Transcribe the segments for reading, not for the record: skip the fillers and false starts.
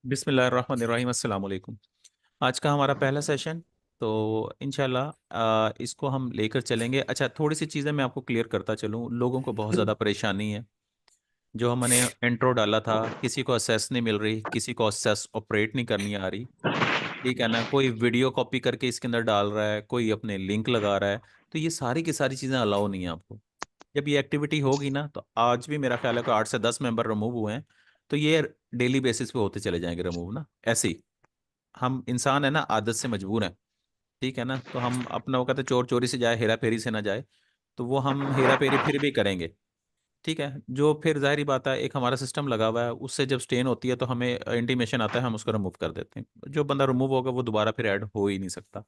बिस्मिल्लाहिर्रहमानिर्रहीम अस्सलाम वालेकुम। आज का हमारा पहला सेशन, तो इंशाल्लाह इसको हम लेकर चलेंगे। अच्छा, थोड़ी सी चीज़ें मैं आपको क्लियर करता चलूँ। लोगों को बहुत ज़्यादा परेशानी है। जो हमने इंट्रो डाला था, किसी को असेस नहीं मिल रही, किसी को असेस ऑपरेट नहीं करनी आ रही। ठीक है ना, कोई वीडियो कॉपी करके इसके अंदर डाल रहा है, कोई अपने लिंक लगा रहा है। तो ये सारी की सारी चीज़ें अलाउ नहीं है आपको। जब ये एक्टिविटी होगी ना, तो आज भी मेरा ख्याल है कि 8 से 10 मेंबर रिमूव हुए हैं। तो ये डेली बेसिस पे होते चले जाएंगे रिमूव ना, ऐसे ही। हम इंसान है ना, आदत से मजबूर हैं। ठीक है ना, तो हम अपना वो कहते हैं, चोर चोरी से जाए हेरा फेरी से ना जाए। तो वो हम हेरा फेरी फिर भी करेंगे। ठीक है, जो फिर जाहिर बात है, एक हमारा सिस्टम लगा हुआ है, उससे जब स्टेन होती है तो हमें इंटीमेशन आता है, हम उसको रिमूव कर देते हैं। जो बंदा रिमूव होगा वो दोबारा फिर ऐड हो ही नहीं सकता।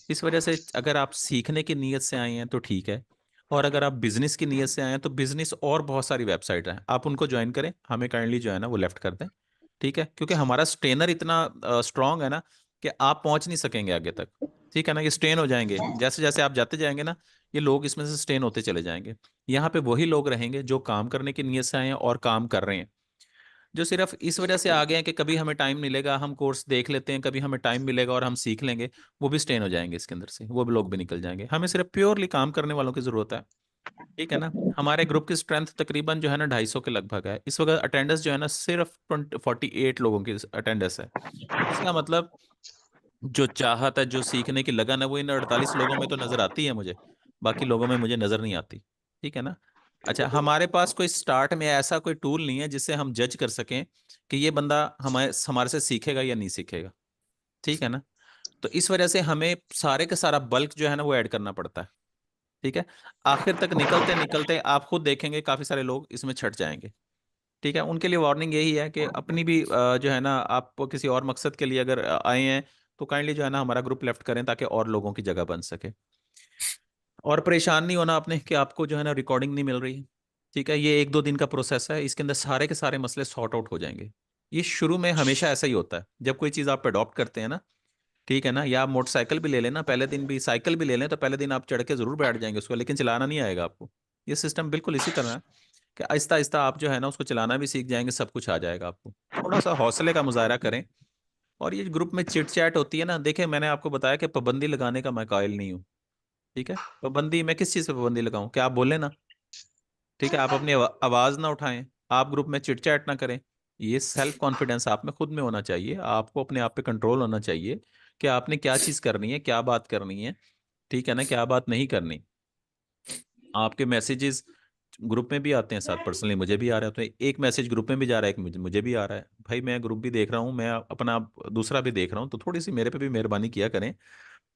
इस वजह से अगर आप सीखने की नीयत से आए हैं तो ठीक है। और अगर आप बिजनेस की नीयत से आए हैं तो बिजनेस और बहुत सारी वेबसाइट हैं, आप उनको ज्वाइन करें। हमें काइंडली जो है ना वो लेफ्ट कर दें। ठीक है, क्योंकि हमारा स्टेनर इतना स्ट्रांग है ना कि आप पहुंच नहीं सकेंगे आगे तक। ठीक है ना, ये स्टेन हो जाएंगे जैसे जैसे आप जाते जाएंगे ना। ये लोग इसमें से स्टेन होते चले जाएंगे। यहाँ पे वही लोग रहेंगे जो काम करने की नीयत से आए हैं और काम कर रहे हैं। जो सिर्फ इस वजह से आ गए हैं कि कभी हमें टाइम मिलेगा, हम कोर्स देख लेते हैं, कभी हमें टाइम मिलेगा और हम सीख लेंगे। वो भी स्टेन हो जाएंगे इसके अंदर से, वो भी लोग भी निकल जाएंगे। हमें सिर्फ प्योरली काम करने वालों की जरूरत है। ठीक है ना। हमारे ग्रुप की स्ट्रेंथ तकरीबन जो है ना 250 के लगभग है इस वक्त। अटेंडेंस जो है ना सिर्फ 48 लोगों की अटेंडेंस है। इसका मतलब जो चाहत है, जो सीखने की लगन है, वो इन 48 लोगों में तो नजर आती है मुझे। बाकी लोगों में मुझे नजर नहीं आती। ठीक है ना। अच्छा, हमारे पास कोई स्टार्ट में ऐसा कोई टूल नहीं है जिससे हम जज कर सकें कि ये बंदा हमारे हमारे से सीखेगा या नहीं सीखेगा। ठीक है ना। तो इस वजह से हमें सारे का सारा बल्क जो है ना वो ऐड करना पड़ता है। ठीक है। आखिर तक निकलते निकलते आप खुद देखेंगे काफी सारे लोग इसमें छट जाएंगे। ठीक है, उनके लिए वार्निंग यही है कि अपनी भी जो है ना, आप किसी और मकसद के लिए अगर आए हैं तो काइंडली जो है ना हमारा ग्रुप लेफ्ट करें, ताकि और लोगों की जगह बन सके। और परेशान नहीं होना आपने कि आपको जो है ना रिकॉर्डिंग नहीं मिल रही। ठीक है, ये 1-2 दिन का प्रोसेस है, इसके अंदर सारे के सारे मसले सॉर्ट आउट हो जाएंगे। ये शुरू में हमेशा ऐसा ही होता है जब कोई चीज़ आप अडॉप्ट करते हैं ना। ठीक है ना, या आप मोटरसाइकिल भी ले लें ना, पहले दिन भी साइकिल भी ले लें तो पहले दिन आप चढ़ के जरूर बैठ जाएंगे उसको, लेकिन चलाना नहीं आएगा आपको। ये सिस्टम बिल्कुल इसी तरह है कि आहिस्ता आहिस्ता आप जो है ना उसको चलाना भी सीख जाएंगे, सब कुछ आ जाएगा आपको। थोड़ा सा हौसले का मुजाहरा करें। और ये ग्रुप में चिट चैट होती है ना, देखें मैंने आपको बताया कि पाबंदी लगाने का मैं कायल नहीं हूँ। ठीक है, पाबंदी मैं किस चीज़ पे पाबंदी लगाऊं? क्या आप बोले ना। ठीक है, आप अपनी आवाज़ ना उठाएं, आप ग्रुप में चिट चैट ना करें। ये सेल्फ कॉन्फिडेंस आप में खुद में होना चाहिए, आपको अपने आप पे कंट्रोल होना चाहिए कि आपने क्या चीज़ करनी है, क्या बात करनी है। ठीक है ना, क्या बात नहीं करनी। आपके मैसेजेस ग्रुप में भी आते हैं साथ, पर्सनली मुझे भी आ रहे हैं, तो एक मैसेज ग्रुप में भी जा रहा है, एक मुझे भी आ रहा है। भाई मैं ग्रुप भी देख रहा हूँ, मैं अपना दूसरा भी देख रहा हूँ, तो थोड़ी सी मेरे पे भी मेहरबानी किया करें।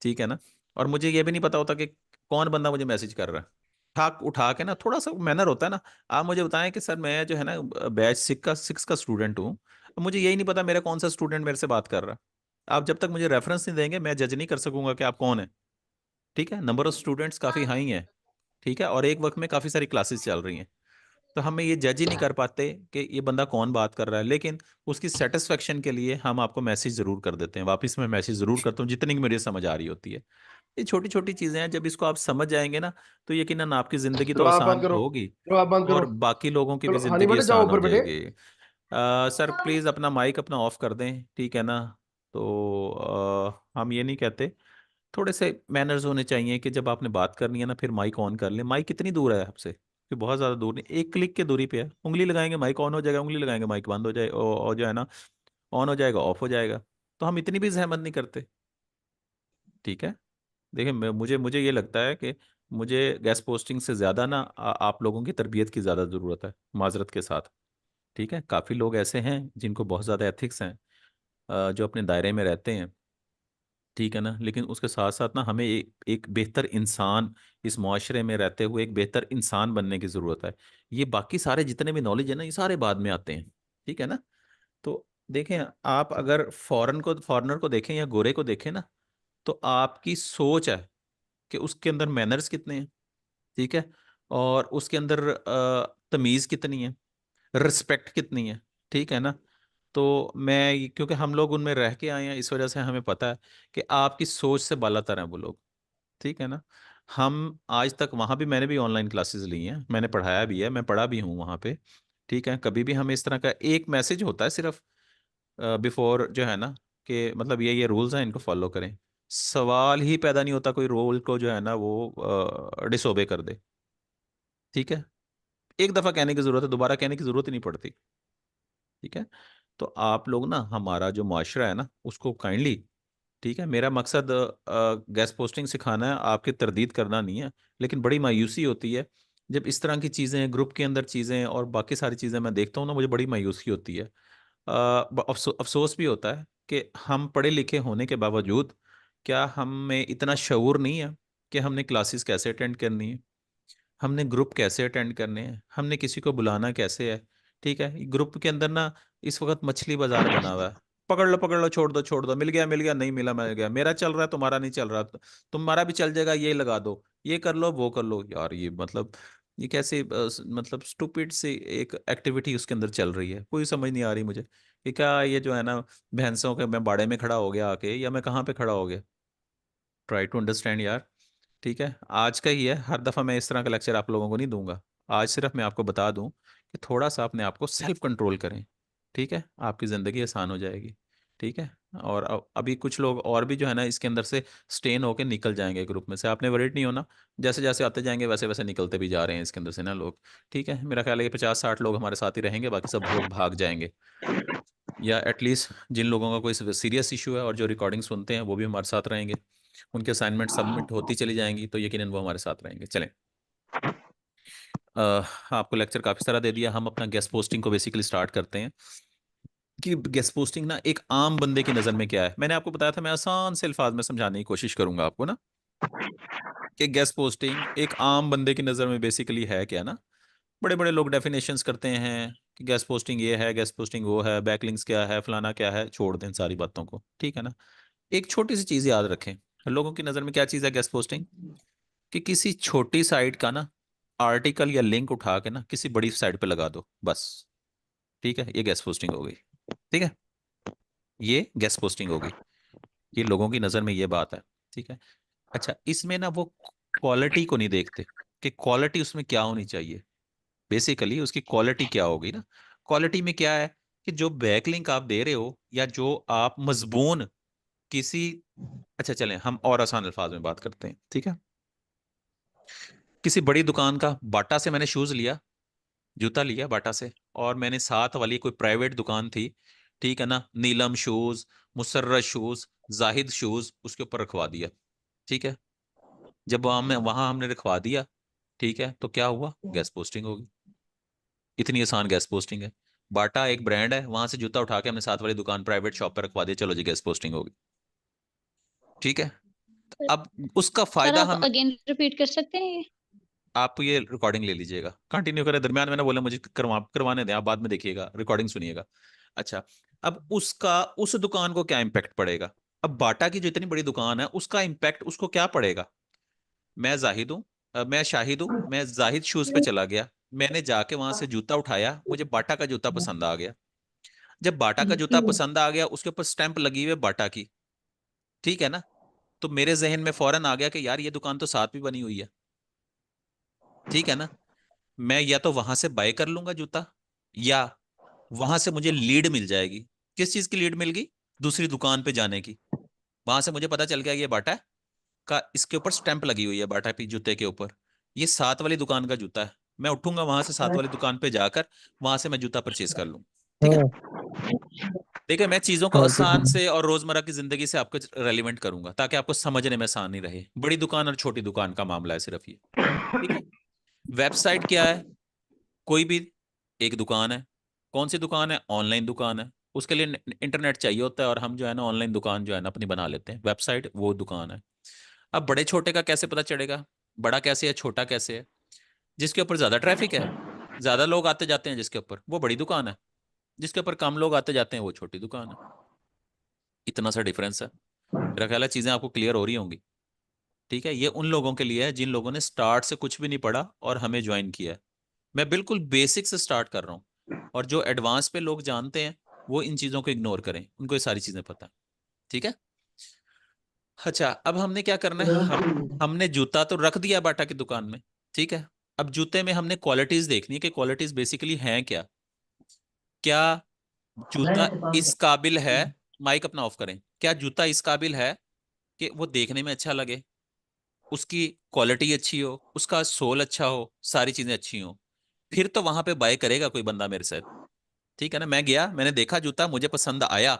ठीक है ना। और मुझे ये भी नहीं पता होता कि कौन बंदा मुझे मैसेज कर रहा है। ठाक उठा के ना, थोड़ा सा मैनर होता है ना। आप मुझे बताएं कि सर मैं जो है ना बैच 6 का स्टूडेंट हूँ। मुझे यही नहीं पता मेरा कौन सा स्टूडेंट मेरे से बात कर रहा है। आप जब तक मुझे रेफरेंस नहीं देंगे मैं जज नहीं कर सकूंगा कि आप कौन है। ठीक है, नंबर ऑफ स्टूडेंट्स काफ़ी हाई है। ठीक है, और एक वक्त में काफ़ी सारी क्लासेस चल रही हैं। तो हमें ये जज ही नहीं कर पाते कि ये बंदा कौन बात कर रहा है, लेकिन उसकी सेटिस्फेक्शन के लिए हम आपको मैसेज जरूर कर देते हैं, वापस मैं मैसेज जरूर करता हूँ जितनी की मुझे समझ आ रही होती है। ये छोटी छोटी चीजें हैं, जब इसको आप समझ जाएंगे ना, तो यकीनन आपकी जिंदगी तो चलो आप बंद आसान करो। होगी। चलो आप बंद करो। और बाकी लोगों की भी चलो हनी जिंदगी बेटे जाओ आसान हो ऊपर बेटे। जाएगी। सर प्लीज अपना माइक अपना ऑफ कर दें, ठीक है ना। तो हम ये नहीं कहते, थोड़े से मैनर्स होने चाहिए कि जब आपने बात करनी है ना फिर माइक ऑन कर लें। माइक कितनी दूर है आपसे? कि बहुत ज़्यादा दूर नहीं, एक क्लिक के दूरी पे है। उंगली लगाएंगे माइक ऑन हो जाएगा, उंगली लगाएंगे माइक बंद हो जाए, और जो है ना ऑन हो जाएगा, ऑफ हो जाएगा। तो हम इतनी भी जहमत नहीं करते। ठीक है। देखिए मुझे मुझे ये लगता है कि मुझे गैस पोस्टिंग से ज़्यादा ना आप लोगों की तरबियत की ज़्यादा ज़रूरत है, माजरत के साथ। ठीक है, काफ़ी लोग ऐसे हैं जिनको बहुत ज़्यादा एथिक्स हैं, जो अपने दायरे में रहते हैं। ठीक है ना, लेकिन उसके साथ साथ ना हमें एक बेहतर इंसान, इस मुआशरे में रहते हुए एक बेहतर इंसान बनने की ज़रूरत है। ये बाकी सारे जितने भी नॉलेज है ना, ये सारे बाद में आते हैं। ठीक है ना। तो देखें, आप अगर फॉरेनर को देखें या गोरे को देखें ना, तो आपकी सोच है कि उसके अंदर मैनर्स कितने हैं। ठीक है। और उसके अंदर तमीज़ कितनी है, रिस्पेक्ट कितनी है। ठीक है ना। तो क्योंकि हम लोग उनमें रह के आए हैं, इस वजह से हमें पता है कि आपकी सोच से बालातर हैं वो लोग। ठीक है ना। हम आज तक वहाँ भी, मैंने भी ऑनलाइन क्लासेस ली हैं, मैंने पढ़ाया भी है, मैं पढ़ा भी हूँ वहाँ पे। ठीक है, कभी भी हमें इस तरह का एक मैसेज होता है सिर्फ, बिफोर जो है ना, कि मतलब ये रूल्स हैं, इनको फॉलो करें। सवाल ही पैदा नहीं होता कोई रूल को जो है ना वो डिसोबे कर दे। ठीक है, एक दफा कहने की जरूरत है, दोबारा कहने की जरूरत ही नहीं पड़ती। ठीक है, तो आप लोग ना हमारा जो माशरा है ना उसको काइंडली, ठीक है, मेरा मकसद गैस पोस्टिंग सिखाना है, आपकी तरदीद करना नहीं है। लेकिन बड़ी मायूसी होती है जब इस तरह की चीज़ें, ग्रुप के अंदर चीज़ें और बाकी सारी चीज़ें मैं देखता हूँ ना, मुझे बड़ी मायूसी होती है। अफसोस भी होता है कि हम पढ़े लिखे होने के बावजूद क्या हम में इतना शऊर नहीं है कि हमने क्लासेस कैसे अटेंड करनी है, हमने ग्रुप कैसे अटेंड करने हैं, हमने किसी को बुलाना कैसे है। ठीक है, ग्रुप के अंदर ना इस वक्त मछली बाजार बना हुआ है। पकड़ लो, छोड़ दो, मिल गया, नहीं मिला, मिल गया, मेरा चल रहा है, तुम्हारा नहीं चल रहा, तुम्हारा भी चल जाएगा, ये लगा दो, ये कर लो, वो कर लो। यार ये मतलब ये कैसे मतलब स्टूपिड सी एक एक्टिविटी उसके अंदर चल रही है, कोई समझ नहीं आ रही मुझे कि क्या ये जो है ना, भैंसों के मैं बाड़े में खड़ा हो गया आके, या मैं कहाँ पे खड़ा हो गया। ट्राई टू अंडरस्टैंड यार। ठीक है, आज का ही है, हर दफ़ा मैं इस तरह का लेक्चर आप लोगों को नहीं दूंगा। आज सिर्फ मैं आपको बता दूं कि थोड़ा सा अपने आप को सेल्फ कंट्रोल करें। ठीक है, आपकी ज़िंदगी आसान हो जाएगी। ठीक है, और अभी कुछ लोग और भी जो है ना इसके अंदर से स्टेन होके निकल जाएंगे ग्रुप में से, आपने वरीड नहीं होना। जैसे जैसे आते जाएंगे वैसे वैसे निकलते भी जा रहे हैं इसके अंदर से ना लोग। ठीक है, मेरा ख्याल है कि 50-60 लोग हमारे साथ ही रहेंगे, बाकी सब लोग भाग जाएंगे। या एटलीस्ट जिन लोगों का कोई सीरियस इशू है और जो रिकॉर्डिंग सुनते हैं वो भी हमारे साथ रहेंगे, उनके असाइनमेंट सबमिट होती चली जाएंगी, तो यकीनन वो हमारे साथ रहेंगे। चलें, अ, आपको लेक्चर काफ़ी सारा दे दिया, हम अपना गेस्ट पोस्टिंग को बेसिकली स्टार्ट करते हैं। कि गेस्ट पोस्टिंग ना एक आम बंदे की नज़र में क्या है, मैंने आपको बताया था, मैं आसान से अल्फाज में समझाने की कोशिश करूंगा आपको ना, कि गेस्ट पोस्टिंग एक आम बंदे की नज़र में बेसिकली है क्या ना। बड़े बड़े लोग डेफिनेशंस करते हैं कि गेस्ट पोस्टिंग ये है, गेस्ट पोस्टिंग वो है, बैकलिंक्स क्या है, फलाना क्या है, छोड़ दें सारी बातों को। ठीक है ना, एक छोटी सी चीज याद रखें, लोगों की नजर में क्या चीज है गेस्ट पोस्टिंग, कि किसी छोटी साइट का ना आर्टिकल या लिंक उठा के ना किसी बड़ी साइट पे लगा दो बस। ठीक है, ये गेस्ट पोस्टिंग हो गई। ठीक है, ये गेस्ट पोस्टिंग हो गई, ये लोगों की नजर में ये बात है। ठीक है, अच्छा, इसमें ना वो क्वालिटी को नहीं देखते कि क्वालिटी उसमें क्या होनी चाहिए। बेसिकली उसकी क्वालिटी क्या होगी ना, क्वालिटी में क्या है कि जो बैकलिंक आप दे रहे हो या जो आप मजबून किसी, अच्छा चलें हम और आसान अल्फाज में बात करते हैं। ठीक है, किसी बड़ी दुकान का, बाटा से मैंने शूज लिया, जूता लिया बाटा से, और मैंने साथ वाली कोई प्राइवेट दुकान थी, ठीक है ना, Neelam shoes, Musarrat shoes, Zahid shoes, उसके ऊपर रखवा दिया। ठीक है, जब वहां हमने रखवा दिया, ठीक है, तो क्या हुआ, गैस पोस्टिंग होगी। इतनी आसान गैस पोस्टिंग है। बाटा एक ब्रांड है, वहां से जूता उठा के हमने साथ वाली दुकान प्राइवेट शॉप पर रखवा दिया, चलो जी गैस पोस्टिंग होगी। ठीक है, अब उसका सर फायदा आप हम, अगेन रिपीट कर सकते हैं ये? आप ये रिकॉर्डिंग ले लीजिएगा, कंटिन्यू करें, दरमियान में ना बोले मुझे करवाने दें, आप बाद में देखिएगा, रिकॉर्डिंग सुनिएगा। अच्छा, अब उसका उस दुकान को क्या इम्पैक्ट पड़ेगा। अब बाटा की जो इतनी बड़ी दुकान है उसका इम्पैक्ट उसको क्या पड़ेगा। मैं जाहिद हूँ, मैं शाहिद हूँ, मैं जाहिद शूज पे चला गया, मैंने जाके वहां से जूता उठाया, मुझे बाटा का जूता पसंद आ गया। जब बाटा का जूता पसंद आ गया, उसके ऊपर स्टैंप लगी हुई है बाटा की, ठीक है ना, तो मेरे जहन में फौरन आ गया कि यार ये दुकान तो साथ भी बनी हुई है। ठीक है ना, मैं या तो वहां से बाय कर लूंगा जूता, या वहां से मुझे लीड मिल जाएगी। किस चीज की लीड मिल गई, दूसरी दुकान पे जाने की। वहां से मुझे पता चल गया ये बाटा का, इसके ऊपर स्टैंप लगी हुई है बाटा पे जूते के ऊपर, ये सात वाली दुकान का जूता है। मैं उठूंगा वहां से सात वाली दुकान पे जाकर, वहां से मैं जूता परचेज कर लूँ। ठीक है, हाँ देखिए मैं चीजों को हाँ ठीक आसान है। से और रोजमर्रा की जिंदगी से आपको रेलिवेंट करूंगा ताकि आपको समझने में आसानी रहे। बड़ी दुकान और छोटी दुकान का मामला है सिर्फ ये। ठीक है, वेबसाइट क्या है, कोई भी एक दुकान है। कौन सी दुकान है, ऑनलाइन दुकान है, उसके लिए इंटरनेट चाहिए होता है, और हम जो है ना ऑनलाइन दुकान जो है ना अपनी बना लेते हैं, वेबसाइट वो दुकान है। अब बड़े छोटे का कैसे पता चलेगा, बड़ा कैसे है छोटा कैसे है। जिसके ऊपर ज्यादा ट्रैफिक है, ज्यादा लोग आते जाते हैं जिसके ऊपर, वो बड़ी दुकान है। जिसके ऊपर कम लोग आते जाते हैं वो छोटी दुकान है। इतना सा डिफरेंस है। मेरा ख्याल है चीजें आपको क्लियर हो रही होंगी। ठीक है, ये उन लोगों के लिए है जिन लोगों ने स्टार्ट से कुछ भी नहीं पढ़ा और हमें ज्वाइन किया है। मैं बिल्कुल बेसिक से स्टार्ट कर रहा हूँ, और जो एडवांस पे लोग जानते हैं वो इन चीजों को इग्नोर करें, उनको ये सारी चीजें पता है। ठीक है, अच्छा, अब हमने क्या करना है, हमने जूता तो रख दिया बाटा की दुकान में। ठीक है, अब जूते में हमने क्वालिटीज देखनी है कि क्वालिटीज बेसिकली हैं क्या। क्या जूता इस काबिल है, माइक अपना ऑफ करें, क्या जूता इस काबिल है कि वो देखने में अच्छा लगे, उसकी क्वालिटी अच्छी हो, उसका सोल अच्छा हो, सारी चीजें अच्छी हो, फिर तो वहां पे बाय करेगा कोई बंदा मेरे साथ। ठीक है ना, मैं गया, मैंने देखा जूता, मुझे पसंद आया,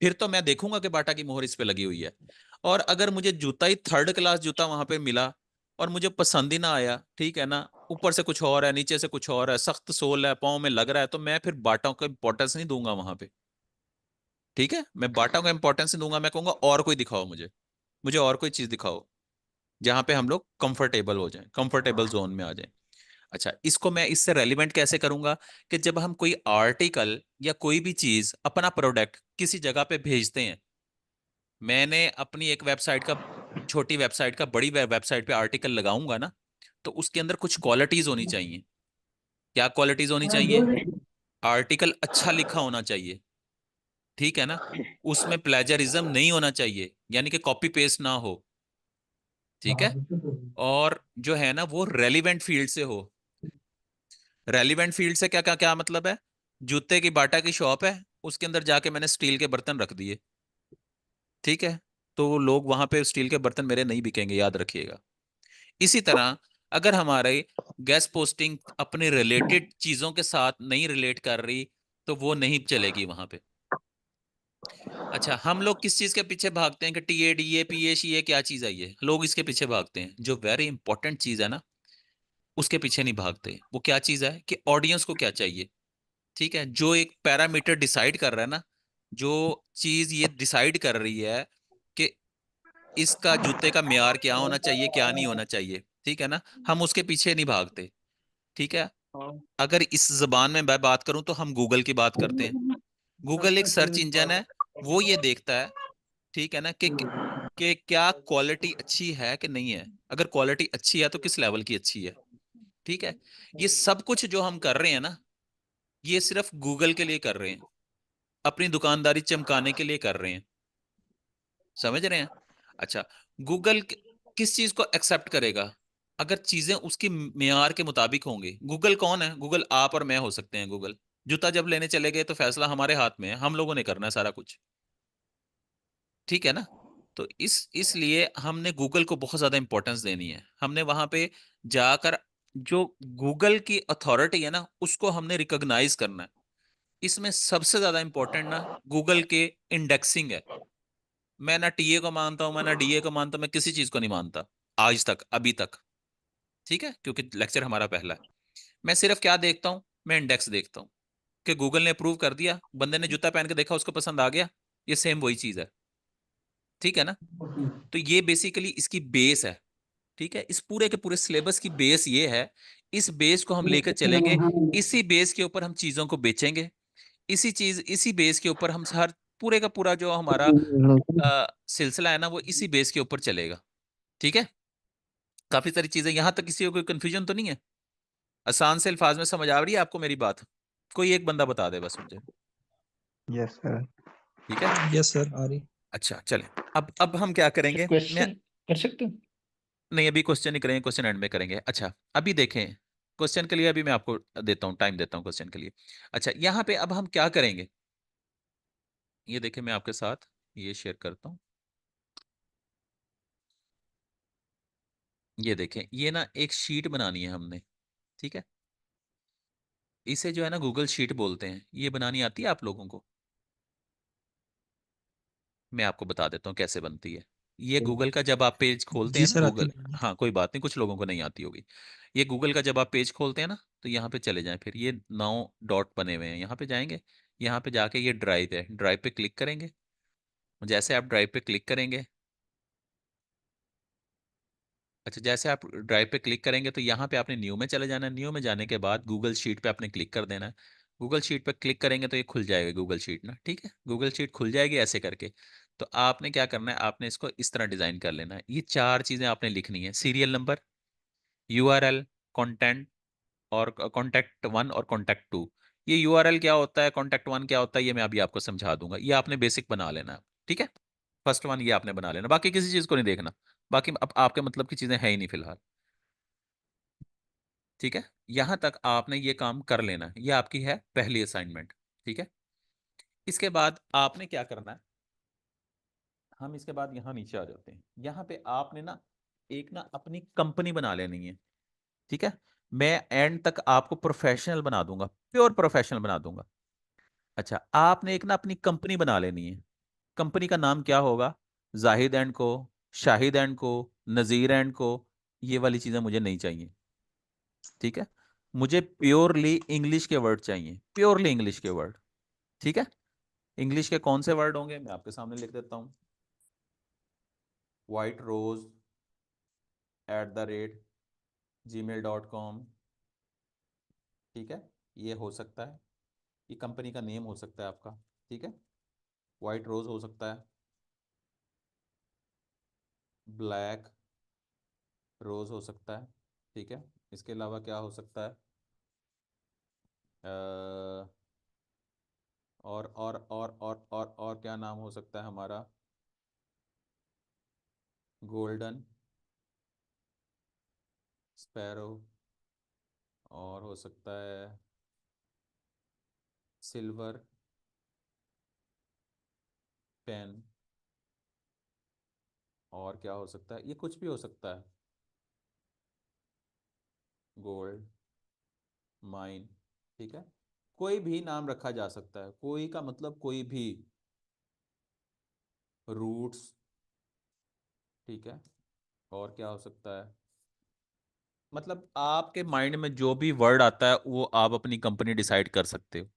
फिर तो मैं देखूंगा कि बाटा की मोहर इस पे लगी हुई है। और अगर मुझे जूता ही थर्ड क्लास जूता वहां पे मिला और मुझे पसंद ही ना आया, ठीक है ना, ऊपर से कुछ और है, नीचे से कुछ और है, सख्त सोल है, पाँव में लग रहा है, तो मैं फिर बाटा को इंपॉर्टेंस नहीं दूंगा वहां पे। ठीक है, मैं बाटा को इंपॉर्टेंस नहीं दूंगा, मैं कहूंगा और कोई दिखाओ मुझे, मुझे और कोई चीज दिखाओ जहां पे हम लोग कंफर्टेबल हो जाएं, कंफर्टेबल जोन में आ जाएं। अच्छा, इसको मैं इससे रेलिवेंट कैसे करूंगा कि जब हम कोई आर्टिकल या कोई भी चीज, अपना प्रोडक्ट किसी जगह पे भेजते हैं, मैंने अपनी एक वेबसाइट का, छोटी वेबसाइट का बड़ी वेबसाइट पे आर्टिकल लगाऊंगा ना, तो उसके अंदर कुछ क्वालिटीज होनी चाहिए। क्या क्वालिटीज होनी चाहिए? आर्टिकल अच्छा लिखा होना चाहिए, ठीक है ना, उसमें प्लेजरिज्म नहीं होना चाहिए, यानी कि कॉपी पेस्ट ना हो, ठीक है, और जो है ना वो रेलिवेंट फील्ड से हो। रेलिवेंट फील्ड से क्या क्या क्या मतलब है? जूते की बाटा की शॉप है, उसके अंदर जाके मैंने स्टील के बर्तन रख दिए, ठीक है, तो लोग वहां पे स्टील के बर्तन मेरे नहीं बिकेंगे, याद रखिएगा। इसी तरह अगर हमारे गेस्ट पोस्टिंग अपने रिलेटेड चीजों के साथ नहीं रिलेट कर रही, तो वो नहीं चलेगी वहां पे। अच्छा, हम लोग किस चीज के पीछे भागते हैं कि टीए डीए पीए शीए क्या चीज है, ये लोग इसके पीछे भागते हैं, जो वेरी इंपॉर्टेंट चीज है ना उसके पीछे नहीं भागते। वो क्या चीज है कि ऑडियंस को क्या चाहिए, ठीक है, जो एक पैरामीटर डिसाइड कर रहा है ना, जो चीज ये डिसाइड कर रही है कि इसका जूते का मियार क्या होना चाहिए, क्या नहीं होना चाहिए, ठीक है ना, हम उसके पीछे नहीं भागते। ठीक है, अगर इस जबान में मैं बात करूं तो हम गूगल की बात करते हैं। गूगल एक सर्च इंजन है, वो ये देखता है, ठीक है ना, कि क्या क्वालिटी अच्छी है कि नहीं है, अगर क्वालिटी अच्छी है तो किस लेवल की अच्छी है। ठीक है, ये सब कुछ जो हम कर रहे हैं ना, ये सिर्फ गूगल के लिए कर रहे हैं, अपनी दुकानदारी चमकाने के लिए कर रहे हैं, समझ रहे हैं? अच्छा, गूगल किस चीज को एक्सेप्ट करेगा? अगर चीजें उसकी मेयार के मुताबिक होंगी। गूगल कौन है? गूगल आप और मैं हो सकते हैं। गूगल जूता जब लेने चले गए तो फैसला हमारे हाथ में है, हम लोगों ने करना है सारा कुछ, ठीक है ना। तो इसलिए हमने गूगल को बहुत ज्यादा इंपॉर्टेंस देनी है, हमने वहां पे जाकर जो गूगल की अथॉरिटी है ना उसको हमने रिकॉग्नाइज करना है। इसमें सबसे ज्यादा इंपॉर्टेंट ना गूगल के इंडेक्सिंग है। मैं ना टीए को मानता हूं, मैं ना डीए को मानता हूं, मैं किसी चीज को नहीं मानता आज तक, अभी तक, ठीक है, क्योंकि लेक्चर हमारा पहला है। मैं सिर्फ क्या देखता हूं? मैं इंडेक्स देखता हूं कि गूगल ने अप्रूव कर दिया, बंदे ने जूता पहन के देखा, उसको पसंद आ गया, ये सेम वही चीज है, ठीक है ना। तो ये बेसिकली इसकी बेस है, ठीक है, इस पूरे के पूरे सिलेबस की बेस ये है। इस बेस को हम लेकर चलेंगे, इसी बेस के ऊपर हम चीजों को बेचेंगे, इसी बेस के ऊपर हम हर पूरे का पूरा जो हमारा सिलसिला है ना वो इसी बेस के ऊपर चलेगा, ठीक है। काफी सारी चीजें, यहां तक किसी को कोई कंफ्यूजन तो नहीं है? आसान से अल्फाज में समझ आ रही है आपको मेरी बात? कोई एक बंदा बता दे बस मुझे। Yes sir. ठीक है, यस सर, आ रही। अच्छा चले। अब हम क्या सर करेंगे, मैं, क्वेश्चन कर सकते हो? नहीं अभी क्वेश्चन नहीं करेंगे, क्वेश्चन एंड में करेंगे। अच्छा, अभी देखें, क्वेश्चन के लिए अभी मैं आपको देता हूँ, टाइम देता हूँ क्वेश्चन के लिए। अच्छा, यहाँ पे अब हम क्या करेंगे, ये देखें, मैं आपके साथ ये शेयर करता हूँ। ये देखें, ये ना एक शीट बनानी है हमने, ठीक है, इसे जो है ना गूगल शीट बोलते हैं। ये बनानी आती है आप लोगों को? मैं आपको बता देता हूँ कैसे बनती है। ये गूगल का जब आप पेज खोलते जी हैं ना, सर, आती गूगल, है। हाँ कोई बात नहीं, कुछ लोगों को नहीं आती होगी। ये गूगल का जब आप पेज खोलते हैं ना, तो यहाँ पे चले जाएं, फिर ये 9 डॉट बने हुए हैं, यहाँ पे जाएंगे, यहाँ पे जाके ये ड्राइव है, ड्राइव पे क्लिक करेंगे। जैसे आप ड्राइव पे क्लिक करेंगे, अच्छा जैसे आप ड्राइव पे क्लिक करेंगे तो यहाँ पे आपने न्यू में चले जाना है। न्यू में जाने के बाद गूगल शीट पे आपने क्लिक कर देना है। गूगल शीट पे क्लिक करेंगे तो ये खुल जाएगा गूगल शीट ना, ठीक है, गूगल शीट खुल जाएगी ऐसे करके। तो आपने क्या करना है, आपने इसको इस तरह डिजाइन कर लेना है। ये चार चीजें आपने लिखनी है, सीरियल नंबर, यूआरएल, कंटेंट, और कॉन्टैक्ट वन और कॉन्टैक्ट टू। ये यूआरएल क्या होता है, कॉन्टैक्ट वन क्या होता है, ये मैं अभी आपको समझा दूंगा, ये आपने बेसिक बना लेना है, ठीक है। फर्स्ट वन ये आपने बना लेना, बाकी किसी चीज को नहीं देखना, बाकी अब आपके मतलब की चीजें है ही नहीं फिलहाल, ठीक है। यहां तक आपने ये काम कर लेना है, ये आपकी है पहली असाइनमेंट, ठीक है। इसके बाद आपने क्या करना है, हम इसके बाद यहाँ नीचे आ जाते हैं। यहाँ पे आपने ना एक ना अपनी कंपनी बना लेनी है। ठीक है, मैं एंड तक आपको प्रोफेशनल बना दूंगा, प्योर प्रोफेशनल बना दूंगा। अच्छा, आपने एक ना अपनी कंपनी बना लेनी है। कंपनी का नाम क्या होगा? जाहिद एंड को, शाहिद एंड को, नजीर एंड को। ये वाली चीजें मुझे नहीं चाहिए। ठीक है, मुझे प्योरली इंग्लिश के वर्ड चाहिए, प्योरली इंग्लिश के वर्ड। ठीक है, इंग्लिश के कौन से वर्ड होंगे मैं आपके सामने लिख देता हूँ। वाइट रोज @gmail.com। ठीक है, ये हो सकता है, ये कंपनी का नेम हो सकता है आपका। ठीक है, वाइट रोज हो सकता है, ब्लैक रोज हो सकता है। ठीक है, इसके अलावा क्या हो सकता है? और क्या नाम हो सकता है हमारा? गोल्डन स्पैरो, और हो सकता है सिल्वर पेन, और क्या हो सकता है? ये कुछ भी हो सकता है। Gold mine. ठीक है, कोई भी नाम रखा जा सकता है, कोई का मतलब कोई भी। रूट्स। ठीक है, और क्या हो सकता है? मतलब आपके माइंड में जो भी वर्ड आता है वो आप अपनी कंपनी डिसाइड कर सकते हो।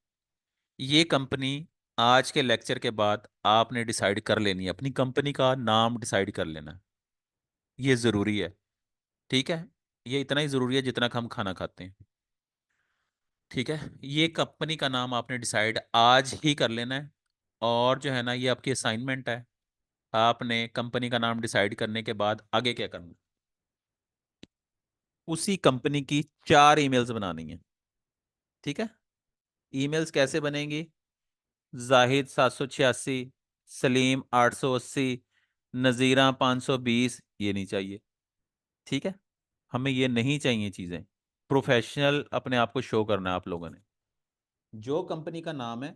ये कंपनी आज के लेक्चर के बाद आपने डिसाइड कर लेनी है, अपनी कंपनी का नाम डिसाइड कर लेना है। ये जरूरी है। ठीक है, ये इतना ही जरूरी है जितना कि हम खाना खाते हैं। ठीक है, ये कंपनी का नाम आपने डिसाइड आज ही कर लेना है। और जो है ना, ये आपकी असाइनमेंट है। आपने कंपनी का नाम डिसाइड करने के बाद आगे क्या करना है? उसी कंपनी की 4 ईमेल्स बनानी है। ठीक है, ईमेल्स कैसे बनेंगी? जाहिद 786, सलीम 880, नज़ीरा 520, ये नहीं चाहिए। ठीक है, हमें ये नहीं चाहिए चीज़ें। प्रोफेशनल अपने आप को शो करना है आप लोगों ने। जो कंपनी का नाम है,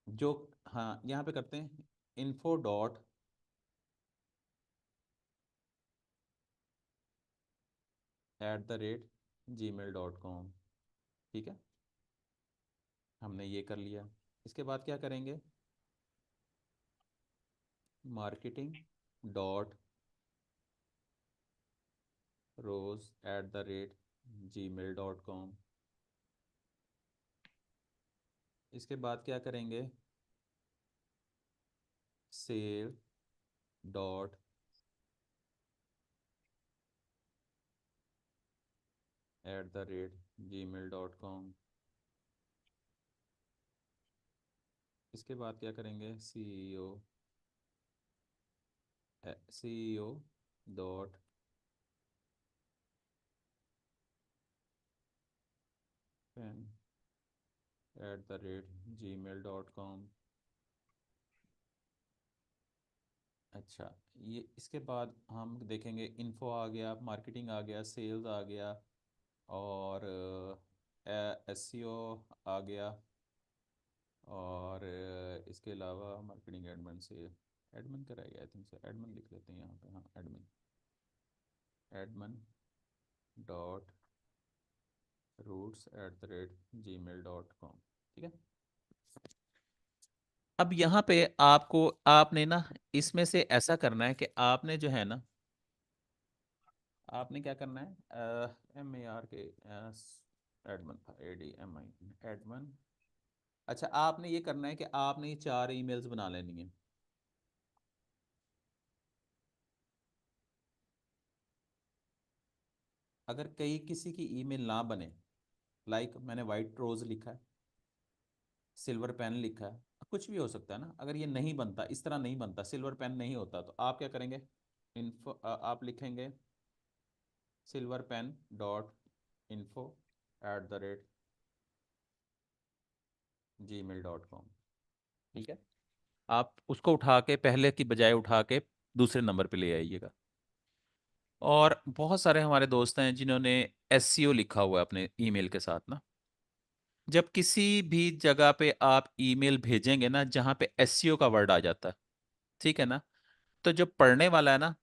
जो, हाँ यहाँ पे करते हैं, info@gmail.com। ठीक है, हमने ये कर लिया। इसके बाद क्या करेंगे? marketing.rose@gmail.com। इसके बाद क्या करेंगे? sale@gmail.com। इसके बाद क्या करेंगे? CEO.pen@gmail.com। अच्छा, ये इसके बाद हम देखेंगे, इन्फो आ गया, मार्केटिंग आ गया, सेल्स आ गया, और एसईओ आ गया, और इसके अलावा मार्केटिंग एडमिन से, एडमिन कराएगा आई थिंक से, एडमिन लिख लेते हैं यहाँ पे। हाँ, एडमिन, एडमिन डॉट रूट्स@gmail.com। ठीक है, अब यहाँ पे आपको, आपने ना इसमें से ऐसा करना है कि आपने जो है ना, आपने क्या करना है? MARK एडमन था, ADMIN एडमन। अच्छा, आपने ये करना है कि आपने ये 4 ईमेल्स बना लेनी है। अगर कहीं किसी की ईमेल ना बने, लाइक मैंने वाइट रोज लिखा है, सिल्वर पेन लिखा है, कुछ भी हो सकता है ना, अगर ये नहीं बनता, इस तरह नहीं बनता, सिल्वर पेन नहीं होता, तो आप क्या करेंगे? आप लिखेंगे silverpen.info@gmail.com। ठीक है, आप उसको उठा के, पहले की बजाय उठा के दूसरे नंबर पे ले आइएगा। और बहुत सारे हमारे दोस्त हैं जिन्होंने एससीओ लिखा हुआ है अपने ईमेल के साथ ना, जब किसी भी जगह पे आप ईमेल भेजेंगे ना जहां पे एसईओ का वर्ड आ जाता है, ठीक है ना, तो जो पढ़ने वाला है ना,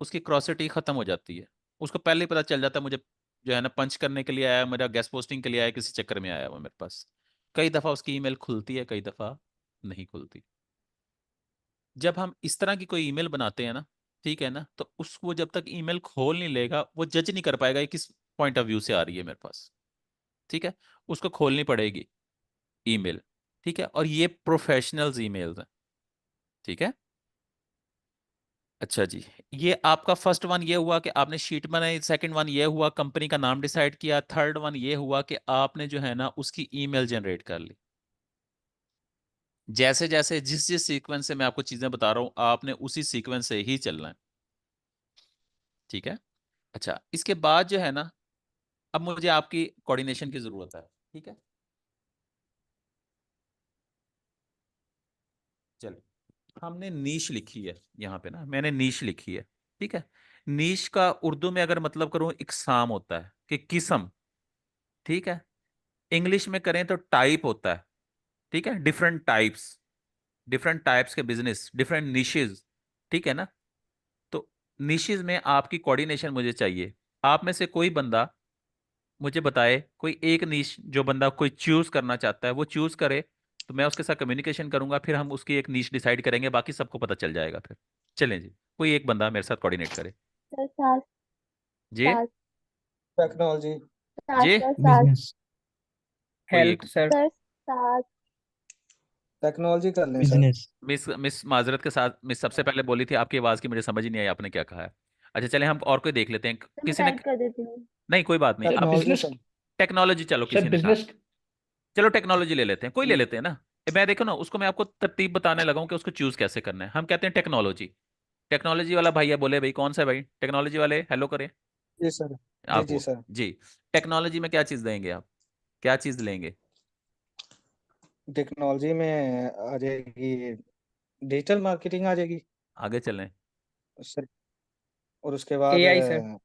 उसकी क्रॉसिटी खत्म हो जाती है। उसको पहले ही पता चल जाता है मुझे जो है ना पंच करने के लिए आया, मेरा गेस्ट पोस्टिंग के लिए आया, किसी चक्कर में आया वो मेरे पास। कई दफा उसकी ईमेल खुलती है, कई दफा नहीं खुलती। जब हम इस तरह की कोई ईमेल बनाते हैं ना, ठीक है ना, तो उसको जब तक ईमेल खोल नहीं लेगा वो जज नहीं कर पाएगा ये किस पॉइंट ऑफ व्यू से आ रही है मेरे पास। ठीक है, उसको खोलनी पड़ेगी ईमेल। ठीक है, और ये प्रोफेशनल्स ईमेल्स हैं। ठीक है। अच्छा जी, ये आपका फर्स्ट वन ये हुआ कि आपने शीट बनाई, सेकंड वन ये हुआ कंपनी का नाम डिसाइड किया, थर्ड वन ये हुआ कि आपने जो है ना उसकी ईमेल जनरेट कर ली। जैसे जैसे जिस जिस सीक्वेंस से मैं आपको चीजें बता रहा हूं आपने उसी सीक्वेंस से ही चलना है। ठीक है। अच्छा, इसके बाद जो है ना, अब मुझे आपकी कोऑर्डिनेशन की जरूरत है। ठीक है, चलो। हमने नीश लिखी है यहाँ पे ना, मैंने नीश लिखी है। ठीक है। नीश का उर्दू में अगर मतलब करूं इकसाम होता है कि किस्म। ठीक है। इंग्लिश में करें तो टाइप होता है। ठीक है, डिफरेंट टाइप्स के बिजनेस, डिफरेंट निशेज। ठीक है ना। तो निशेज में आपकी कोऑर्डिनेशन मुझे चाहिए। आप में से कोई बंदा मुझे बताए कोई एक नीश, जो बंदा कोई चूज करना चाहता है वो चूज करे, तो मैं उसके साथ कम्युनिकेशन करूंगा, फिर हम उसकी एक नीश डिसाइड करेंगे, बाकी सबको पता चल जाएगा फिर। चलें जी, कोई एक बंदा मेरे साथ कोऑर्डिनेट करे। सर सास जी। सास टेक्नोलॉजी। सास जी। सर सास बिजनेस। कोई एक। Health sir. सर सास टेक्नोलॉजी कर लें सर। बिजनेस। मिस मिस माजरत के साथ, मिस सबसे पहले बोली थी, आपकी आवाज़ की मुझे समझ ही नहीं आई आपने क्या कहा है। अच्छा चले, हम और कोई देख लेते हैं सर मैं किसी ने। टाइप कर देती हूँ। नहीं कोई बात नहीं, सर आप टेक्नोलॉजी बिजनेस। सर। टेक्नोलॉजी, चलो सर किसी ने कहा। बिजनेस। चलो टेक्नोलॉजी ले लेते हैं, कोई ले जी। लेते हैं ना। मैं देखो ना उसको, मैं आपको तरतीब बताने लगा हूं कि उसको चूज कैसे करना है। हम कहते हैं टेक्नोलॉजी। टेक्नोलॉजी वाला भैया बोले भाई कौन सा है भाई टेक्नोलॉजी वाले, हेलो करें। जी सर। जी आप जी वो सर। जी। टेक्नोलॉजी में क्या चीज़ देंगे आप, क्या चीज़ लेंगे? टेक्नोलॉजी में आ जाएगी, डिजिटल मार्केटिंग आ जाएगी आगे चलें। सर। और उसके बाद एआई सर।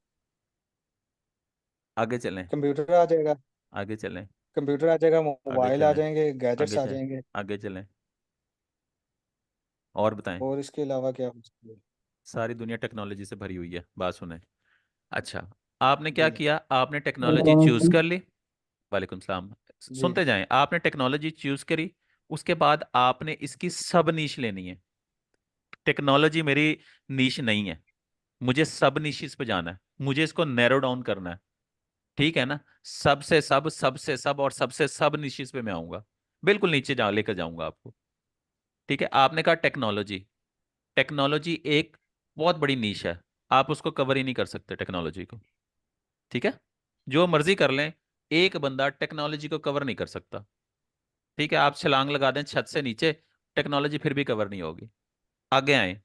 आगे चलें। कंप्यूटर आ जाएगा। आगे चलें। कंप्यूटर आ जाएगा, आगे मोबाइल आ चलें। जाएंगे, गैजेट्स आगे आ चलें। जाएंगे। आगे चलें। और बताएं। और इसके अलावा क्या हो सकता है? सारी दुनिया टेक्नोलॉजी से भरी हुई है, बात सुने। अच्छा, आपने क्या जी। किया, आपने टेक्नोलॉजी चूज टेक्नोलॉजी। कर ली। वालेकुम सलाम। जी। सुनते जाएं, आपने टेक्नोलॉजी चूज करी। उसके बाद आपने इसकी सब नीश लेनी है। टेक्नोलॉजी मेरी नीश नहीं है, मुझे सब नीशिस पे जाना है, मुझे इसको नैरो डाउन करना है। ठीक है ना। सबसे सब, सबसे सब और सबसे सब नीशिस पे मैं आऊंगा। बिल्कुल नीचे जा लेकर जाऊंगा आपको। ठीक है, आपने कहा टेक्नोलॉजी। टेक्नोलॉजी एक बहुत बड़ी नीश है, आप उसको कवर ही नहीं कर सकते टेक्नोलॉजी को। ठीक है, जो मर्जी कर लें, एक बंदा टेक्नोलॉजी को कवर नहीं कर सकता। ठीक है, आप छलांग लगा दें छत से नीचे, टेक्नोलॉजी फिर भी कवर नहीं होगी। आगे आए।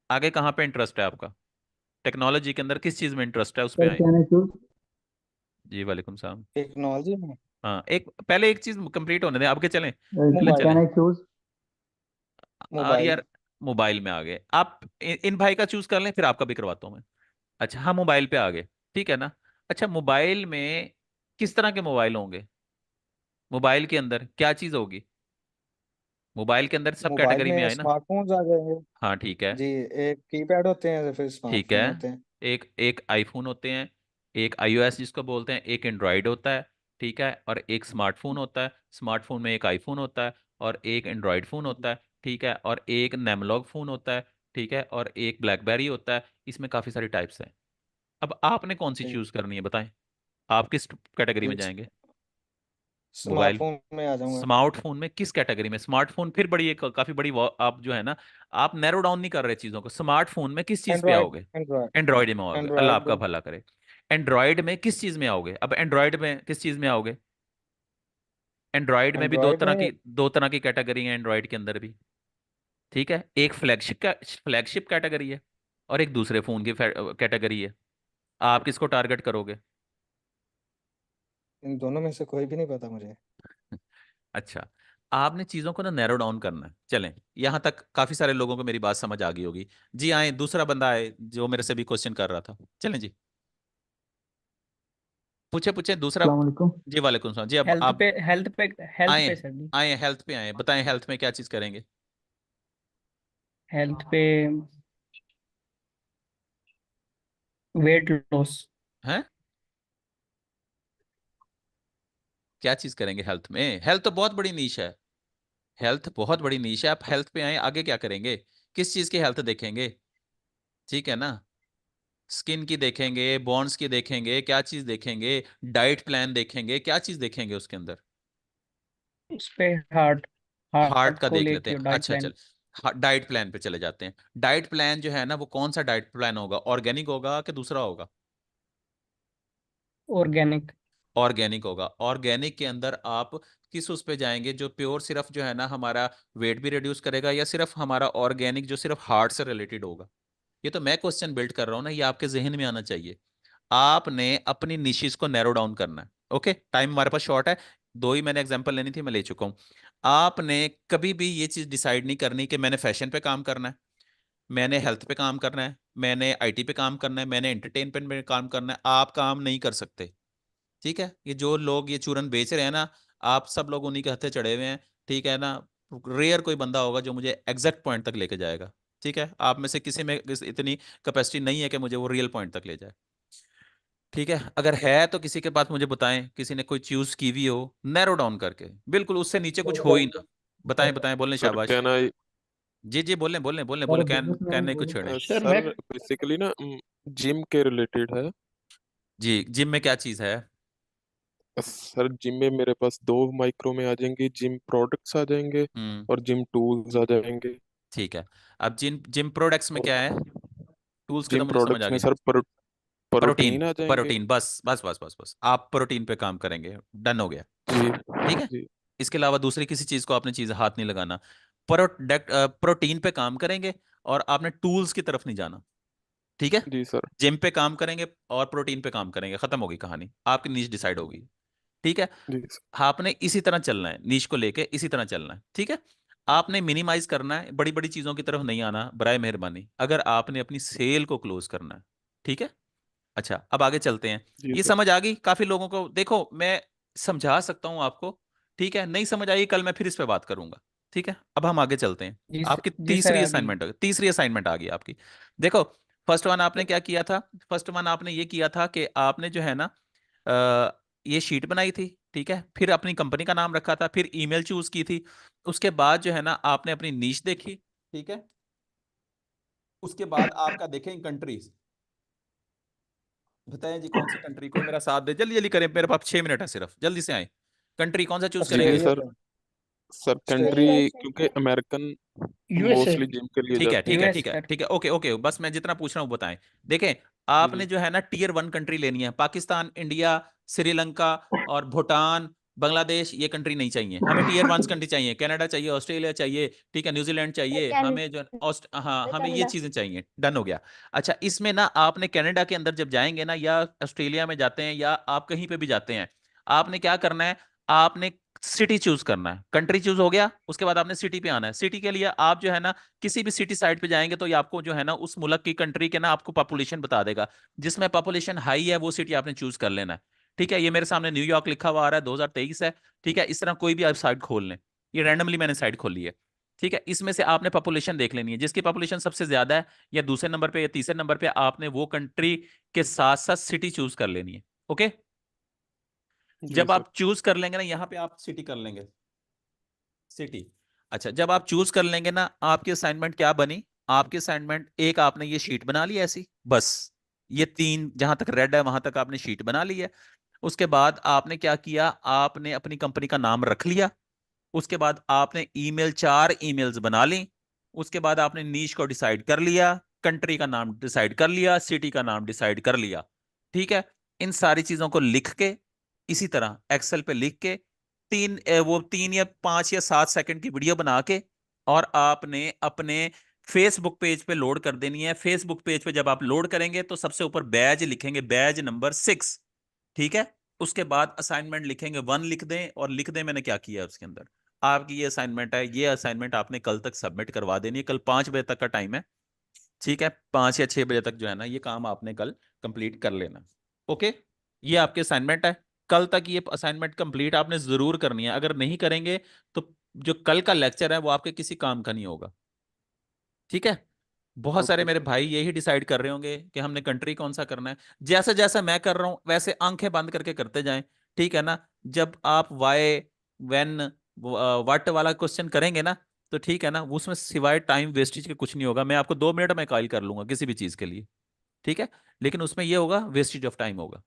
आगे कहाँ पे इंटरेस्ट है आपका, टेक्नोलॉजी के अंदर किस चीज में इंटरेस्ट है, उस पे सर आए। क्या है चूज। जी वालेकुम सलाम। टेक्नोलॉजी में हाँ, एक पहले एक चीज कंप्लीट होने दें, आगे चलें। चलें मोबाइल। कैन चलें। I choose. मोबाइल। यार, मोबाइल में आ गए आप, इन भाई का चूज कर लें फिर आपका भी करवाता हूँ मैं। अच्छा, हाँ मोबाइल पे आ गए। ठीक है ना। अच्छा, मोबाइल में किस तरह के मोबाइल होंगे, मोबाइल के अंदर क्या चीज होगी, मोबाइल के अंदर सब मोबाइल कैटेगरी में में आए ना। स्मार्टफोन्स आ जाएंगे। हाँ ठीक है। जी। एक कीपैड होते हैं, फिर ठीक है। स्मार्टफोन होते हैं। एक एक आईफोन होते हैं, एक आईओएस जिसको बोलते हैं, एक एंड्रॉयड होता है। ठीक है, और एक स्मार्टफोन होता है, स्मार्टफोन में एक आईफोन होता है, और एक एंड्रॉयड फोन होता है। ठीक है, और एक नेमलॉग फोन होता है। ठीक है, और एक ब्लैकबेरी होता है। इसमें काफ़ी सारी टाइप्स हैं। अब आपने कौन सी जी। चूज़ करनी है बताएं, आप किस कैटेगरी में जी, जाएंगे। मोबाइल, स्मार्टफोन में आ जाऊंगा। स्मार्टफोन में किस कैटेगरी में, स्मार्टफोन फिर बड़ी एक काफी बड़ी आप जो है ना, आप नैरो डाउन नहीं कर रहे चीजों को, स्मार्टफोन में किस चीज पे एंड्रॉयड। आओगे। एंड्रॉयड। एंड्रॉयड में आओगे, अल्लाह एंड्रॉयड आपका में। भला करे। एंड्रॉयड में किस चीज में आओगे, अब एंड्रॉयड में किस चीज में आओगे। एंड्रॉयड में भी एंड्रॉयड में। दो तरह की कैटेगरी है एंड्रॉयड के अंदर भी। ठीक है, एक फ्लैगशिप कैटेगरी है, और एक दूसरे फोन की कैटेगरी है। आप किसको टारगेट करोगे। इन दोनों में से कोई भी नहीं पता मुझे। अच्छा, आपने चीजों को ना नैरो डाउन करना है। चलें, यहां तक काफी सारे लोगों को मेरी बात समझ आ गई होगी। जी आए, दूसरा बंदा आए जो मेरे से भी क्वेश्चन कर रहा था, चलें जी। पूछे पूछे दूसरा। अस्सलाम वालेकुम। जी वालेकुम सलाम जी। अब हेल्थ आप पे हेल्थ पे हेल्थ आए पे सर जी। आए हेल्थ पे आए, बताएं हेल्थ में क्या चीज करेंगे? हेल्थ पे वेट लॉस। हैं? क्या चीज करेंगे हेल्थ में? हेल्थ तो बहुत बड़ी नीश है। हेल्थ बहुत बड़ी नीश है। आप हेल्थ पे आए, आगे क्या करेंगे? किस चीज की हेल्थ देखेंगे? ठीक है ना। स्किन की देखेंगे, बॉन्स की देखेंगे, क्या चीज देखेंगे? डाइट प्लान देखेंगे, क्या चीज देखेंगे उसके अंदर? उस पे हार्ट हार्ट हार्ट का को देख लेते लेके हैं, डाइट अच्छा प्लान। चल। डाइट प्लान पे चले जाते हैं। डाइट प्लान जो है ना, वो कौन सा डाइट प्लान होगा? ऑर्गेनिक होगा कि दूसरा होगा? ऑर्गेनिक। ऑर्गेनिक होगा। ऑर्गेनिक के अंदर आप किस उस पे जाएंगे जो प्योर सिर्फ जो है ना हमारा वेट भी रिड्यूस करेगा, या सिर्फ हमारा ऑर्गेनिक जो सिर्फ हार्ट से रिलेटेड होगा? ये तो मैं क्वेश्चन बिल्ड कर रहा हूँ ना, ये आपके जहन में आना चाहिए। आपने अपनी निशिस को नैरो डाउन करना है। ओके, टाइम हमारे पास शॉर्ट है। दो ही मैंने एग्जांपल लेनी थी, मैं ले चुका हूं। आपने कभी भी ये चीज डिसाइड नहीं करनी कि मैंने फैशन पे काम करना है, मैंने हेल्थ पे काम करना है, मैंने आईटी पे काम करना है, मैंने एंटरटेनमेंट पे काम करना है। आप काम नहीं कर सकते। ठीक है, ये जो लोग ये चूरन बेच रहे हैं ना, आप सब लोग उन्हीं के हत्थे चढ़े हुए हैं। ठीक है ना। रेयर कोई बंदा होगा जो मुझे एग्जैक्ट पॉइंट तक लेके जाएगा। ठीक है, आप में से किसी में इतनी कैपेसिटी नहीं है कि मुझे वो रियल पॉइंट तक ले जाए। ठीक है, अगर है तो किसी के पास मुझे बताएं, किसी ने कोई चूज की भी हो नैरो डाउन करके, बिल्कुल उससे नीचे कुछ हो ही ना। बताएं बताएं, बोलने सर शाबाश। कैन आई जी जी, बोलें बोलें बोलें और बोलें, कैन बिजनेसमैन कहने को बोले छेड़े। सर मैं। सर बेसिकली ना जिम के रिलेटेड है। जी, जिम में क्या चीज़ है? सर जिम में मेरे पास दो माइक्रो में आ जाएंगे, जिम प्रोडक्ट्स आ जाएंगे हम्म। और जिम टूल्स आ जाएंगे। ठीक है। अब जिम जिम प्रोडक्ट्स में और क्या है? टूल्स के तो जिम मुझे समझ आ प्रोडक्ट्स में गया। Sir protein. प्रोटीन आ जाएंगे। प्रोटीन, बस बस बस बस बस, आप प्रोटीन पे काम करेंगे। डन हो गया। जी ठीक है। जी इसके अलावा दूसरी किसी चीज को आपने चीज हाथ नहीं लगाना। प्रोडक्ट प्रोटीन पे काम करेंगे, और आपने टूल्स की तरफ नहीं जाना। ठीक है। जी सर। जिम पे काम करेंगे और प्रोटीन पे काम करेंगे, खत्म होगी कहानी, आपकी नीश डिसाइड होगी। ठीक है। जी सर। आपने इसी तरह चलना है, नीश को लेके इसी तरह चलना है। ठीक है। आपने मिनिमाइज करना है, बड़ी बड़ी चीजों की तरफ नहीं आना बराए मेहरबानी, अगर आपने अपनी सेल को क्लोज करना है। ठीक है। अच्छा, अब आगे चलते हैं। जी ये सर। समझ आ गई काफी लोगों को? देखो, मैं समझा सकता हूं आपको। ठीक है, नहीं समझ आई कल मैं फिर इस पे बात करूंगा। ठीक है, अब हम आगे चलते हैं। आपकी जी सर तीसरी आ गई। असाइनमेंट, तीसरी असाइनमेंट आ गई आपकी। देखो, फर्स्ट वन आपने क्या किया था? फर्स्ट वन आपने ये किया था कि आपने जो है ना, ये शीट बनाई थी। ठीक है, फिर अपनी कंपनी का नाम रखा था, फिर ईमेल चूज की थी। उसके बाद जो है ना, आपने अपनी नीश देखी। ठीक है। उसके बाद आपका देखें कंट्रीज। बताएं जी, कौन सी कंट्री, को मेरा साथ दे, जल्दी जल्दी करें, मेरे पास 6 मिनट है सिर्फ, जल्दी से आए। कंट्री कौन सा चूज जी जी करेंगे? Australia sir. Sir. Sir country Australia. USA. क्योंकि अमेरिकन यूएसए। मोस्टली जिम के लिए ठीक है जाते ठीक हैं। है यूएस ठीक है सर। ठीक है, ओके ओके, बस मैं जितना पूछ रहा हूँ बताएं। देखें, जी आपने जी जो है ना टीयर 1 कंट्री लेनी है। पाकिस्तान, इंडिया, श्रीलंका और भूटान, बांग्लादेश, ये कंट्री नहीं चाहिए हमें। टीयर 1 कंट्री चाहिए, कनाडा चाहिए, ऑस्ट्रेलिया चाहिए, ठीक है, न्यूजीलैंड चाहिए हमें, जो हाँ, हमें ये कनाडा। चीजें चाहिए। डन हो गया। अच्छा, इसमें ना आपने कनाडा के अंदर जब जाएंगे ना, या ऑस्ट्रेलिया में जाते हैं, या आप कहीं पे भी जाते हैं, आपने क्या करना है? आपने सिटी चूज करना है। कंट्री चूज हो गया, उसके बाद आपने सिटी पे आना है। सिटी के लिए आप जो है ना, किसी भी सिटी साइड पे जाएंगे तो ये आपको जो है ना उस मुल्क की, कंट्री के ना आपको पॉपुलेशन बता देगा। जिसमें पॉपुलेशन हाई है वो सिटी आपने चूज कर लेना है। ठीक है, ये मेरे सामने न्यूयॉर्क लिखा हुआ आ रहा है, 2023 है। ठीक है, इस तरह कोई भी आप साइट खोल लें। ये रैंडमली मैंने साइट खोली है। ठीक है, इसमें से आपने पॉपुलेशन देख लेनी है, जिसकी पॉपुलेशन सबसे ज्यादा है, या दूसरे नंबर पे या तीसरे नंबर पे, आपने वो कंट्री के साथ साथ सिटी चूज कर लेनी है। ओके। जी जब सर। आप चूज कर लेंगे ना, यहां पे आप सिटी कर लेंगे, सिटी। अच्छा, जब आप चूज कर लेंगे ना, आपकी असाइनमेंट क्या बनी? आपकी असाइनमेंट, एक आपने ये शीट बना ली ऐसी, बस। ये तीन जहां तक रेड है वहां तक आपने शीट बना ली है। उसके बाद आपने क्या किया? आपने अपनी कंपनी का नाम रख लिया। उसके बाद आपने ईमेल, 4 ईमेल्स बना ली। उसके बाद आपने नीश को डिसाइड कर लिया, कंट्री का नाम डिसाइड कर लिया, सिटी का नाम डिसाइड कर लिया। ठीक है। इन सारी चीजों को लिख के, इसी तरह एक्सेल पे लिख के, वो 3 या 5 या 7 सेकंड की वीडियो बना के, और आपने अपने फेसबुक पेज पे लोड कर देनी है। फेसबुक पेज पे जब आप लोड करेंगे तो सबसे ऊपर बैज लिखेंगे, बैज नंबर 6। ठीक है। उसके बाद असाइनमेंट लिखेंगे 1, लिख दें, और लिख दें मैंने क्या किया उसके अंदर। आपकी ये असाइनमेंट है, ये असाइनमेंट आपने कल तक सबमिट करवा देनी है। कल 5 बजे तक का टाइम है। ठीक है, 5 या 6 बजे तक जो है ना, ये काम आपने कल कंप्लीट कर लेना। ओके। ये आपके असाइनमेंट है, कल तक ये असाइनमेंट कंप्लीट आपने जरूर करनी है। अगर नहीं करेंगे तो जो कल का लेक्चर है वो आपके किसी काम का नहीं होगा। ठीक है। बहुत सारे ओके मेरे सर। भाई यही डिसाइड कर रहे होंगे कि हमने कंट्री कौन सा करना है। जैसा जैसा मैं कर रहा हूं वैसे आंखें बंद करके करते जाएं। ठीक है ना। जब आप वाई, व्हेन, व्हाट वाला क्वेश्चन करेंगे ना, तो ठीक है ना, उसमें सिवाय टाइम वेस्टेज के कुछ नहीं होगा। मैं आपको 2 मिनट में कायल कर लूंगा किसी भी चीज के लिए। ठीक है। लेकिन उसमें ये होगा, वेस्टेज ऑफ टाइम होगा।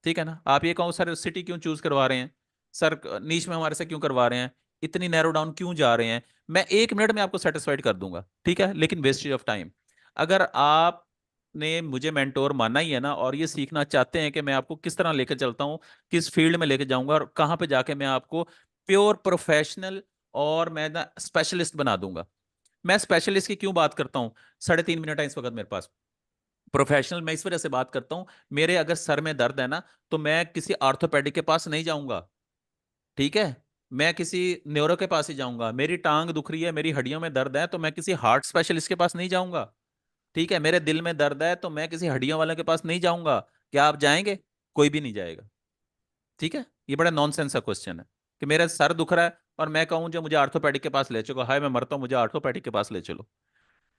ठीक है ना। आप ये कहो सर सिटी क्यों चूज करवा रहे हैं, सर नीच में हमारे से क्यों करवा रहे हैं, इतनी नैरो डाउन क्यों जा रहे हैं, मैं 1 मिनट में आपको सेटिस्फाइड कर दूंगा। ठीक है। लेकिन वेस्टेज ऑफ टाइम। अगर आपने मुझे मेंटोर माना ही है ना, और ये सीखना चाहते हैं कि मैं आपको किस तरह लेकर चलता हूँ, किस फील्ड में लेकर जाऊंगा, और कहाँ पे जाके मैं आपको प्योर प्रोफेशनल और मैं ना स्पेशलिस्ट बना दूंगा। मैं स्पेशलिस्ट की क्यों बात करता हूँ, 3.5 मिनट है इस वक्त मेरे पास। प्रोफेशनल मैं इस वजह से बात करता हूं, मेरे अगर सर में दर्द है ना, तो मैं किसी ऑर्थोपेडिक के पास नहीं जाऊंगा। ठीक है। मैं किसी न्यूरो के पास ही जाऊंगा। मेरी टांग दुख रही है, मेरी हड्डियों में दर्द है, तो मैं किसी हार्ट स्पेशलिस्ट के पास नहीं जाऊंगा। ठीक है। मेरे दिल में दर्द है तो मैं किसी हड्डियों वाले के पास नहीं जाऊंगा। क्या आप जाएंगे? कोई भी नहीं जाएगा। ठीक है। ये बड़ा नॉनसेंस का क्वेश्चन है कि मेरा सर दुख रहा है और मैं कहूं जो मुझे ऑर्थोपेडिक के पास ले चलो, हाय मैं मरता हूं, मुझे ऑर्थोपेडिक के पास ले चलो।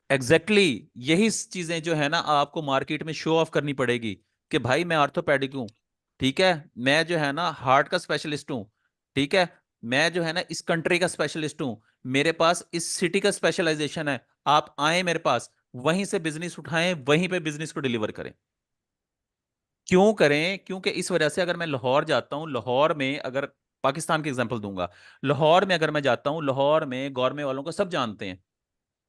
एग्जैक्टली यही चीजें जो है ना आपको मार्केट में शो ऑफ करनी पड़ेगी कि भाई मैं ऑर्थोपेडिक हूँ। ठीक है। मैं जो है ना हार्ट का स्पेशलिस्ट हूँ। ठीक है। मैं जो है ना इस कंट्री का स्पेशलिस्ट हूँ। मेरे पास इस सिटी का स्पेशलाइजेशन है। आप आए मेरे पास, वहीं से बिजनेस उठाएं, वहीं पे बिजनेस को डिलीवर करें। क्यों करें? क्योंकि इस वजह से अगर मैं लाहौर जाता हूं, लाहौर में अगर पाकिस्तान की एग्जांपल दूंगा, लाहौर में अगर मैं जाता हूं, लाहौर में गौरमे वालों को सब जानते हैं।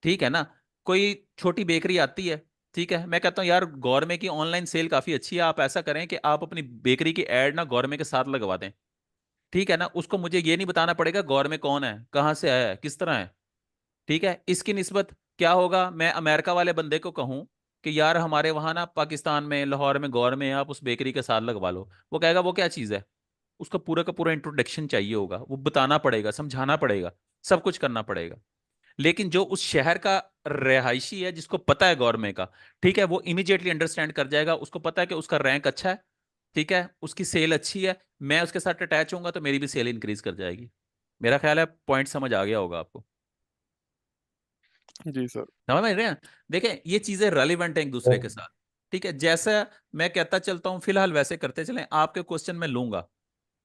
ठीक है ना। कोई छोटी बेकरी आती है, ठीक है, मैं कहता हूँ यार गौरमे की ऑनलाइन सेल काफी अच्छी है, आप ऐसा करें कि आप अपनी बेकरी की एड ना गौरमे के साथ लगवा दें। ठीक है ना। उसको मुझे ये नहीं बताना पड़ेगा गौरमे कौन है, कहाँ से आया है, किस तरह है। ठीक है। इसकी निस्बत क्या होगा, मैं अमेरिका वाले बंदे को कहूं कि यार हमारे वहां ना पाकिस्तान में लाहौर में गौरमे है, आप उस बेकरी के साथ लगवा लो, वो कहेगा वो क्या चीज़ है। उसका पूरा का पूरा इंट्रोडक्शन चाहिए होगा, वो बताना पड़ेगा, समझाना पड़ेगा, सब कुछ करना पड़ेगा। लेकिन जो उस शहर का रहायशी है जिसको पता है गवर्नमेंट का, ठीक है, वो इमीडिएटली अंडरस्टैंड कर जाएगा। उसको पता है कि उसका रैंक अच्छा है, ठीक है, उसकी सेल अच्छी है, मैं उसके साथ अटैच होऊंगा तो मेरी भी सेल इंक्रीज कर जाएगी। मेरा ख्याल है पॉइंट समझ आ गया होगा आपको। जी सर। समझ में रहे हैं? देखें ये चीजें रेलिवेंट हैं एक दूसरे के साथ। ठीक है। जैसा मैं कहता चलता हूँ फिलहाल वैसे करते चलें, आपके क्वेश्चन में लूंगा।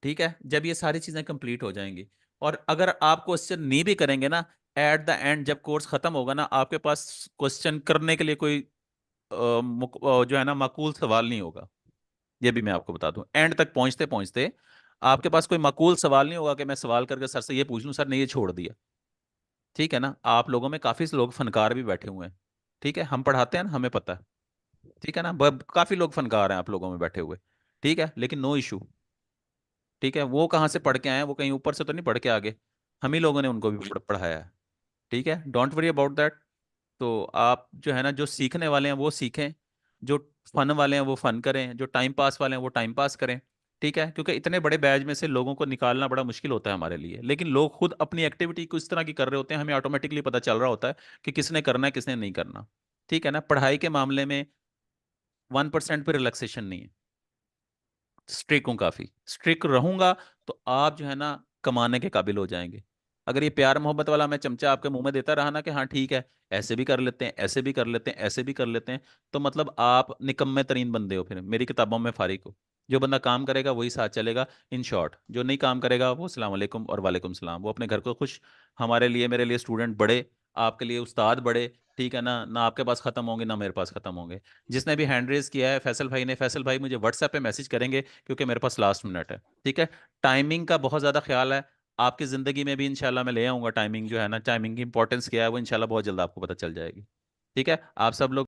ठीक है। जब ये सारी चीजें कंप्लीट हो जाएंगी, और अगर आप क्वेश्चन नहीं भी करेंगे ना, एट द एंड जब कोर्स खत्म होगा ना, आपके पास क्वेश्चन करने के लिए कोई जो है ना माकूल सवाल नहीं होगा। ये भी मैं आपको बता दूं, एंड तक पहुंचते पहुंचते आपके पास कोई माकूल सवाल नहीं होगा कि मैं सवाल करके सर से ये पूछ लूं, सर ने ये छोड़ दिया। ठीक है ना। आप लोगों में काफी लोग फनकार भी बैठे हुए हैं। ठीक है। हम पढ़ाते हैं ना, हमें पता है। ठीक है ना। काफी लोग फनकार हैं आप लोगों में बैठे हुए। ठीक है। लेकिन नो इशू। ठीक है। वो कहाँ से पढ़ के आए हैं, वो कहीं ऊपर से तो नहीं पढ़ के आगे, हम ही लोगों ने उनको भी पढ़ाया है। ठीक है। Don't worry about that. तो आप जो है ना, जो सीखने वाले हैं वो सीखें, जो फन वाले हैं वो फन करें, जो टाइम पास वाले हैं वो टाइम पास करें। ठीक है। क्योंकि इतने बड़े बैच में से लोगों को निकालना बड़ा मुश्किल होता है हमारे लिए, लेकिन लोग खुद अपनी एक्टिविटी को इस तरह की कर रहे होते हैं, हमें ऑटोमेटिकली पता चल रहा होता है कि किसने करना है किसने नहीं करना। ठीक है ना। पढ़ाई के मामले में 1% भी रिलैक्सेशन नहीं है। स्ट्रिक हूँ, काफी स्ट्रिक रहूंगा, तो आप जो है ना कमाने के काबिल हो जाएंगे। अगर ये प्यार मोहब्बत वाला मैं चमचा आपके मुंह में देता रहा ना कि हाँ ठीक है, ऐसे भी कर लेते हैं, ऐसे भी कर लेते हैं, ऐसे भी कर लेते हैं, तो मतलब आप निकम्मे तरीन बंदे हो, फिर मेरी किताबों में फारिक हो। जो बंदा काम करेगा वही साथ चलेगा। इन शॉर्ट, जो नहीं काम करेगा वो सलाम वालेकुम और वालेकुम सलाम, वो अपने घर को खुश। हमारे लिए, मेरे लिए स्टूडेंट बड़े, आपके लिए उस्ताद बड़े। ठीक है ना। ना आपके पास खत्म होंगे ना मेरे पास खत्म होंगे। जिसने भी हैंड रेज किया है फैसल भाई ने, फैसल भाई मुझे व्हाट्सएप पे मैसेज करेंगे क्योंकि मेरे पास लास्ट मिनट है। ठीक है। टाइमिंग का बहुत ज़्यादा ख्याल है। आपकी ज़िंदगी में भी इंशाल्लाह मैं ले आऊँगा टाइमिंग, जो है ना टाइमिंग की इंपॉर्टेंस क्या है वो इंशाल्लाह बहुत जल्द आपको पता चल जाएगी। ठीक है। आप सब लोग